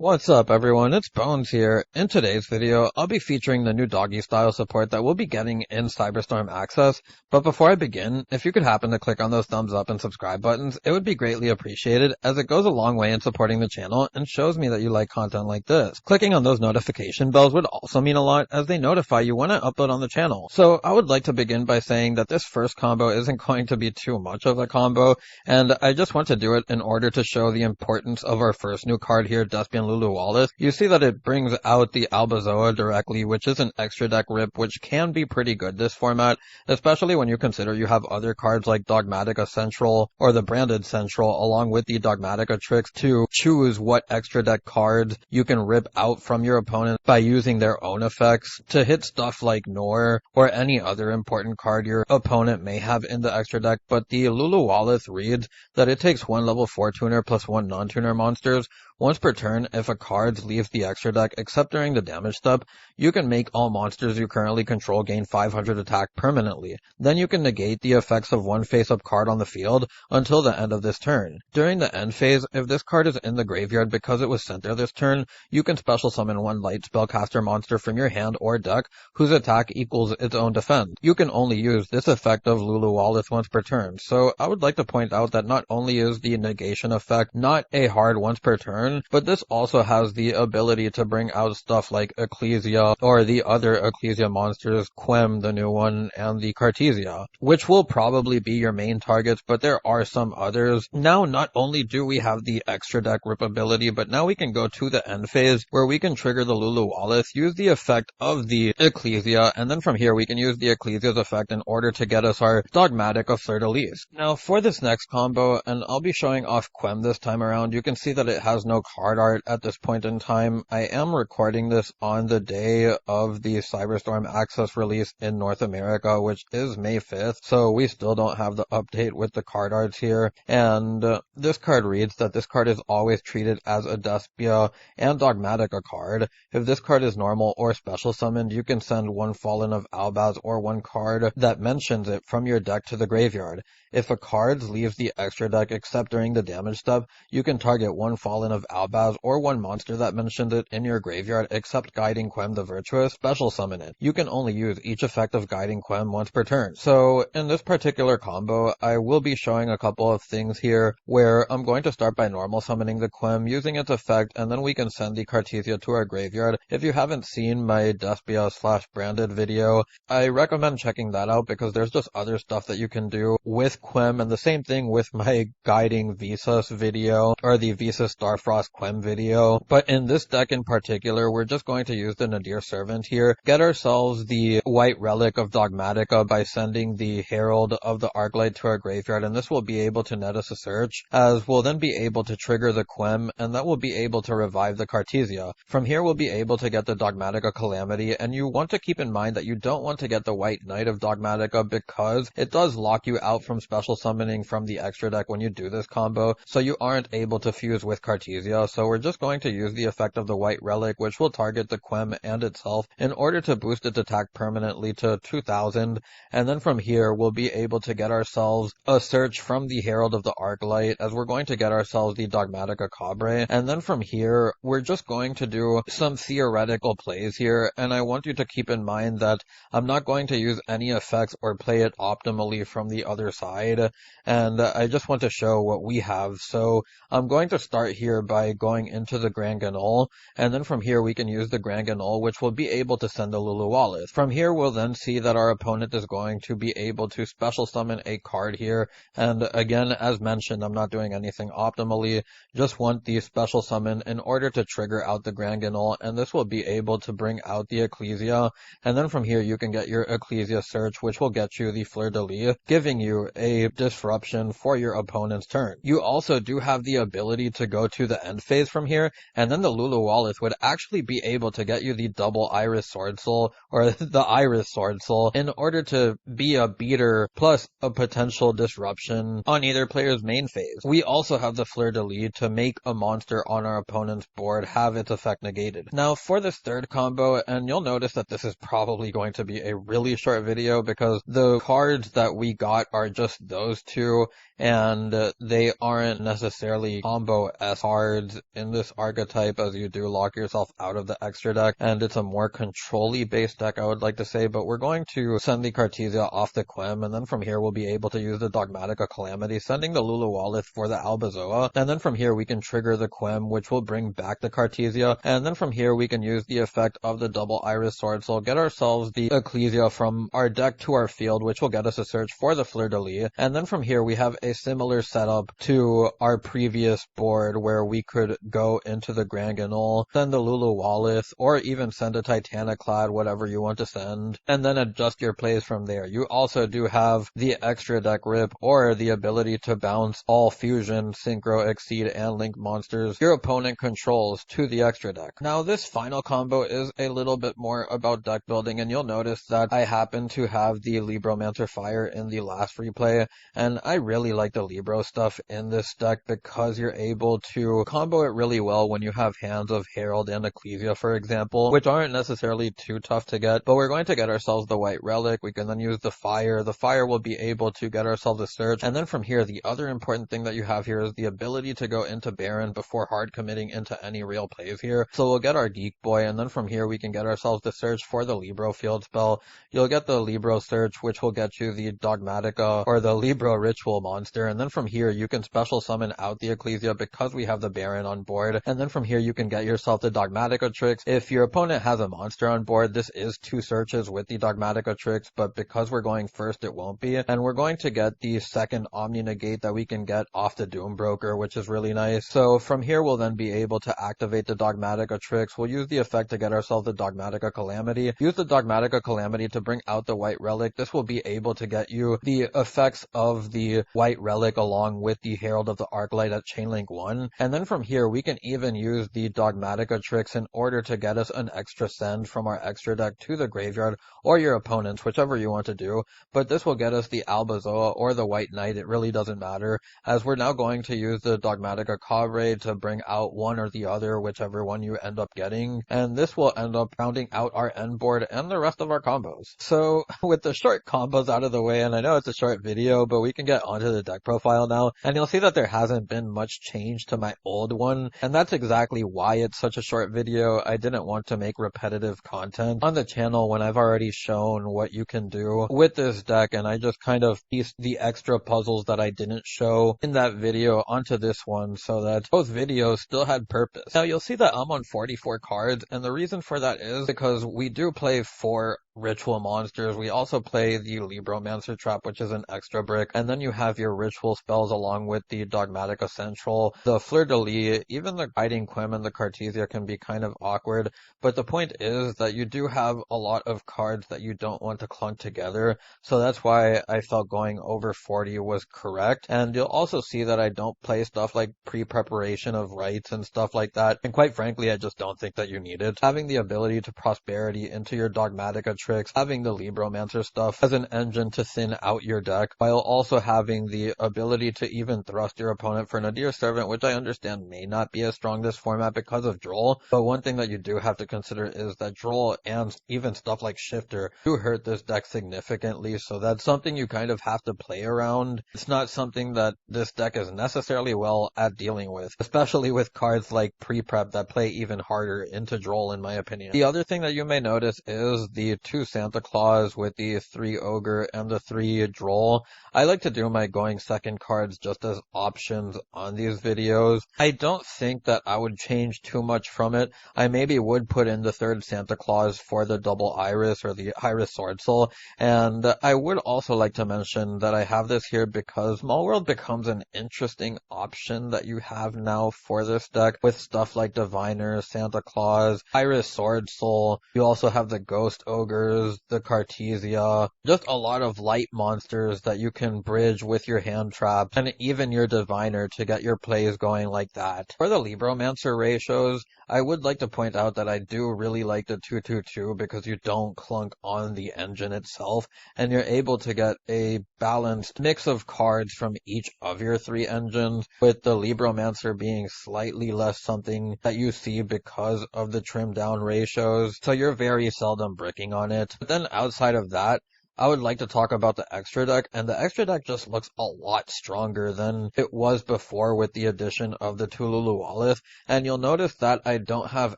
What's up everyone, it's Bones here. In today's video, I'll be featuring the new doggy style support that we'll be getting in Cyberstorm Access, but before I begin, if you could happen to click on those thumbs up and subscribe buttons, it would be greatly appreciated as it goes a long way in supporting the channel and shows me that you like content like this. Clicking on those notification bells would also mean a lot as they notify you when I upload on the channel. So I would like to begin by saying that this first combo isn't going to be too much of a combo, and I just want to do it in order to show the importance of our first new card here, Lulu Walilith. You see that it brings out the Albazoa directly, which is an extra deck rip, which can be pretty good this format, especially when you consider you have other cards like Dogmatika Central or the Branded Central, along with the Dogmatika tricks to choose what extra deck cards you can rip out from your opponent by using their own effects to hit stuff like Nor or any other important card your opponent may have in the extra deck. But the Lulu Walilith reads that it takes one level 4 tuner plus one non-tuner monsters once per turn. If a card leaves the extra deck except during the damage step, you can make all monsters you currently control gain 500 attack permanently. Then you can negate the effects of one face-up card on the field until the end of this turn. During the end phase, if this card is in the graveyard because it was sent there this turn, you can special summon one light spellcaster monster from your hand or deck whose attack equals its own defense. You can only use this effect of Lulu Walilith once per turn. So I would like to point out that not only is the negation effect not a hard once per turn, but this also has the ability to bring out stuff like Ecclesia or the other Ecclesia monsters, Quem, the new one, and the Cartesia, which will probably be your main targets, but there are some others. Now, not only do we have the extra deck rip ability, but now we can go to the end phase where we can trigger the Lulu Walilith, use the effect of the Ecclesia, and then from here we can use the Ecclesia's effect in order to get us our Dogmatika Fleur-de-Lis. Now, for this next combo, and I'll be showing off Quem this time around, you can see that it has no card art at this point in time. I am recording this on the day of the Cyberstorm Access release in North America, which is May 5th, so we still don't have the update with the card arts here. And this card reads that this card is always treated as a Despia and Dogmatika card. If this card is normal or special summoned, you can send one Fallen of Albaz or one card that mentions it from your deck to the graveyard. If a card leaves the extra deck except during the damage step, you can target one Fallen of Albaz or one monster that mentions it in your graveyard except Guiding Quem the Virtuous, special summon it. You can only use each effect of Guiding Quem once per turn. So in this particular combo, I will be showing a couple of things here where I'm going to start by normal summoning the Quem, using its effect, and then we can send the Cartesia to our graveyard. If you haven't seen my Despia/Branded video, I recommend checking that out because there's just other stuff that you can do with Quem, and the same thing with my Guiding Visas video or the Visas Starfrost Quem video. But in this deck in particular, we're just going to use the Nadir Servant here, get ourselves the White Relic of Dogmatika by sending the Herald of the Arclight to our graveyard, and this will be able to net us a search, as we'll then be able to trigger the Quem, and that will be able to revive the Cartesia. From here we'll be able to get the Dogmatika Calamity, and you want to keep in mind that you don't want to get the White Knight of Dogmatika because it does lock you out from special summoning from the extra deck when you do this combo, so you aren't able to fuse with Cartesia. So we're just going to use the effect of the White Relic, which will target the Quem and itself in order to boost its attack permanently to 2000, and then from here we'll be able to get ourselves a search from the Herald of the Arclight, as we're going to get ourselves the Dogmatika Cabre, and then from here we're just going to do some theoretical plays here, and I want you to keep in mind that I'm not going to use any effects or play it optimally from the other side, and I just want to show what we have. So I'm going to start here by going into the Grand Ganol, and then from here we can use the Grand Ganol, which will be able to send the Lulu Walilith. From here we'll then see that our opponent is going to be able to special summon a card here, and again, as mentioned, I'm not doing anything optimally, just want the special summon in order to trigger out the Grand Ganol, and this will be able to bring out the Ecclesia, and then from here you can get your Ecclesia search, which will get you the Fleur-de-Lis, giving you a disruption for your opponent's turn. You also do have the ability to go to the end phase from here, and then the Lulu Walilith would actually be able to get you the double Iris Sword Soul, or the Iris Sword Soul, in order to be a beater plus a potential disruption on either player's main phase. We also have the Fleur-de-Lis to make a monster on our opponent's board have its effect negated. Now for this third combo, and you'll notice that this is probably going to be a really short video because the cards that we got are just those two, and they aren't necessarily combo S cards cards in this archetype, as you do lock yourself out of the extra deck, and it's a more control-y based deck, I would like to say, but we're going to send the Cartesia off the Quem, and then from here we'll be able to use the Dogmatika Calamity, sending the Lulu Walilith for the Albazoa, and then from here we can trigger the Quem, which will bring back the Cartesia, and then from here we can use the effect of the double Iris Sword Soul, get ourselves the Ecclesia from our deck to our field, which will get us a search for the Fleur-de-Lis, and then from here we have a similar setup to our previous board where we could go into the Grand Guignol, send the Lulu Walilith, or even send a Titaniclad, whatever you want to send, and then adjust your plays from there. You also do have the extra deck rip, or the ability to bounce all fusion, synchro, exceed, and link monsters your opponent controls to the extra deck. Now this final combo is a little bit more about deck building, and you'll notice that I happen to have the Libromancer Fire in the last replay, and I really like the Libro stuff in this deck because you're able to combo it really well when you have hands of Herald and Ecclesia, for example, which aren't necessarily too tough to get, but we're going to get ourselves the White Relic. We can then use the Fire. The Fire will be able to get ourselves a search, and then from here, the other important thing that you have here is the ability to go into Baron before hard committing into any real plays here. So we'll get our Geek Boy, and then from here we can get ourselves the search for the Libro field spell. You'll get the Libro search, which will get you the Dogmatika or the Libro Ritual monster, and then from here you can special summon out the Ecclesia because we have the Baron on board, and then from here you can get yourself the Dogmatika Tricks. If your opponent has a monster on board, this is 2 searches with the Dogmatika Tricks, but because we're going first, it won't be, and we're going to get the second Omni Negate that we can get off the Doom Broker, which is really nice. So from here we'll then be able to activate the Dogmatika Tricks. We'll use the effect to get ourselves the Dogmatika Calamity. Use the Dogmatika Calamity to bring out the White Relic. This will be able to get you the effects of the White Relic along with the Herald of the Arclight at Chainlink 1. And then from here, we can even use the Dogmatika Tricks in order to get us an extra send from our extra deck to the graveyard or your opponents, whichever you want to do. But this will get us the Albazoa or the White Knight. It really doesn't matter, as we're now going to use the Dogmatika Cabre to bring out one or the other, whichever one you end up getting. And this will end up rounding out our end board and the rest of our combos. So with the short combos out of the way, and I know it's a short video, but we can get onto the deck profile now, and you'll see that there hasn't been much change to my old one, and that's exactly why it's such a short video. I didn't want to make repetitive content on the channel when I've already shown what you can do with this deck, and I just kind of pieced the extra puzzles that I didn't show in that video onto this one so that both videos still had purpose. Now you'll see that I'm on 44 cards, and the reason for that is because we do play 4 ritual monsters. We also play the Libromancer Trap, which is an extra brick, and then you have your ritual spells along with the Dogmatika Central, the Fleur-de-Lis, even the Guiding Quem and the Cartesia can be kind of awkward, but the point is that you do have a lot of cards that you don't want to clunk together, so that's why I felt going over 40 was correct. And you'll also see that I don't play stuff like pre-preparation of rights and stuff like that, and quite frankly I just don't think that you need it. Having the ability to prosperity into your Dogmatika tricks, having the Libromancer stuff as an engine to thin out your deck, while also having the ability to even thrust your opponent for Nadir Servant, which I understand may not be as strong this format because of Droll, but one thing that you do have to consider is that Droll and even stuff like Shifter do hurt this deck significantly, so that's something you kind of have to play around. It's not something that this deck is necessarily well at dealing with, especially with cards like Pre-Prep that play even harder into Droll in my opinion. The other thing that you may notice is the 2 Santa Claus with the 3 Ogre and the 3 Droll. I like to do my going second cards just as options on these videos. I don't think that I would change too much from it. I maybe would put in the 3rd Santa Claus for the double Iris or the Iris Sword Soul, and I would also like to mention that I have this here because Small World becomes an interesting option that you have now for this deck with stuff like Diviner, Santa Claus, Iris Sword Soul. You also have the Ghost Ogres, the Cartesia, just a lot of light monsters that you can bridge with your hand traps and even your Diviner to get your plays going like that. For the Libromancer ratios, I would like to point out that I do really like the 2-2-2 because you don't clunk on the engine itself, and you're able to get a balanced mix of cards from each of your 3 engines, with the Libromancer being slightly less something that you see because of the trimmed down ratios, so you're very seldom bricking on it. But then outside of that, I would like to talk about the extra deck, and the extra deck just looks a lot stronger than it was before with the addition of the two Lulu Walilith, and you'll notice that I don't have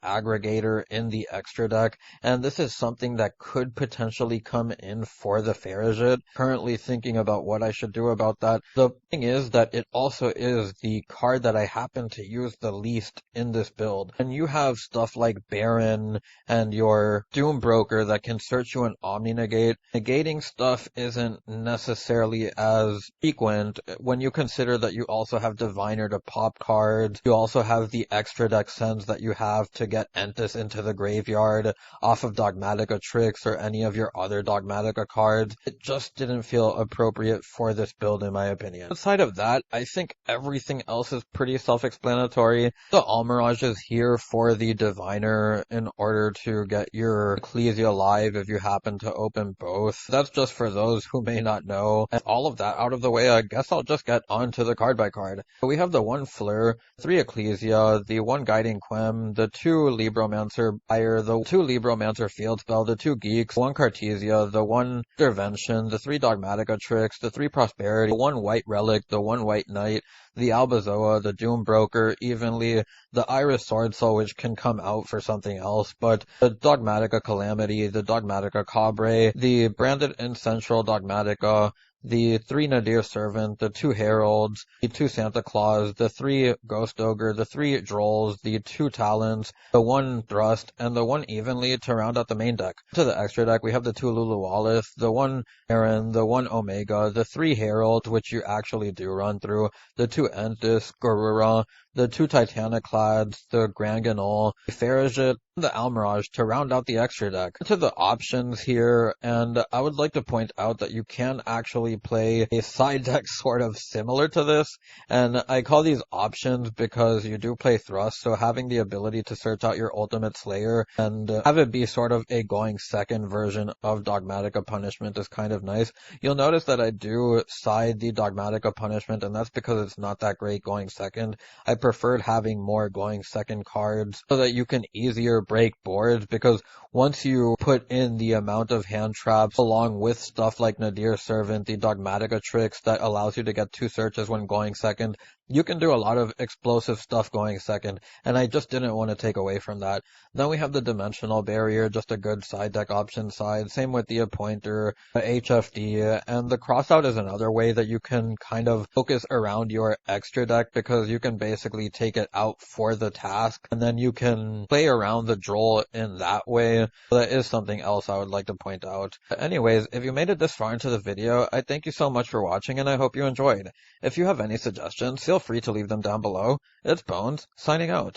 Aggregator in the extra deck, and this is something that could potentially come in for the Farragut. Currently thinking about what I should do about that. The thing is that it also is the card that I happen to use the least in this build, and you have stuff like Baron and your Doom Broker that can search you an Omni-Negate. Negating stuff isn't necessarily as frequent when you consider that you also have Diviner to pop cards. You also have the extra deck sends that you have to get Entis into the graveyard off of Dogmatika tricks or any of your other Dogmatika cards. It just didn't feel appropriate for this build in my opinion. Outside of that, I think everything else is pretty self-explanatory. The Almirage is here for the Diviner in order to get your Ecclesia live if you happen to open both. That's just for those who may not know. And all of that out of the way, I guess I'll just get onto the card by card. We have the 1 Fleur, 3 Ecclesia, the 1 Guiding Quem, the 2 Libromancer Buyer, the 2 Libromancer Field Spell, the 2 Geeks, 1 Cartesia, the 1 Intervention, the 3 Dogmatika Tricks, the 3 Prosperity, the 1 White Relic, the 1 White Knight, the Albazoa, the Doom Broker, evenly, the Iris Sword Soul, which can come out for something else, but the Dogmatika Calamity, the Dogmatika Cabre, the Branded Incentral Dogmatika, the 3 Nadir Servant, the 2 Heralds, the 2 Santa Claus, the 3 Ghost Ogre, the 3 Drolls, the 2 Talons, the 1 Thrust, and the 1 Evenly to round out the main deck. To the extra deck, we have the 2 Lulu Walilith, the 1 Aaron, the 1 Omega, the 3 Heralds, which you actually do run through, the 2 Entis, Garura, the 2 Titaniclads, the Grand Ganol, the Farragut, and the Almirage to round out the extra deck. To the options here, and I would like to point out that you can actually play a side deck sort of similar to this, and I call these options because you do play Thrust, so having the ability to search out your Ultimate Slayer and have it be sort of a going second version of Dogmatika Punishment is kind of nice. You'll notice that I do side the Dogmatika Punishment, and that's because it's not that great going second. I preferred having more going second cards so that you can easier break boards, because once you put in the amount of hand traps along with stuff like Nadir Servant, the Dogmatika Tricks that allows you to get 2 searches when going second, you can do a lot of explosive stuff going second, and I just didn't want to take away from that. Then we have the Dimensional Barrier, just a good side deck option side. Same with the Appointer, the HFD, and the Crossout is another way that you can kind of focus around your extra deck, because you can basically take it out for the task, and then you can play around the Droll in that way. So that is something else I would like to point out. But anyways, if you made it this far into the video, I thank you so much for watching, and I hope you enjoyed. If you have any suggestions, feel free to leave them down below. It's Bones, signing out.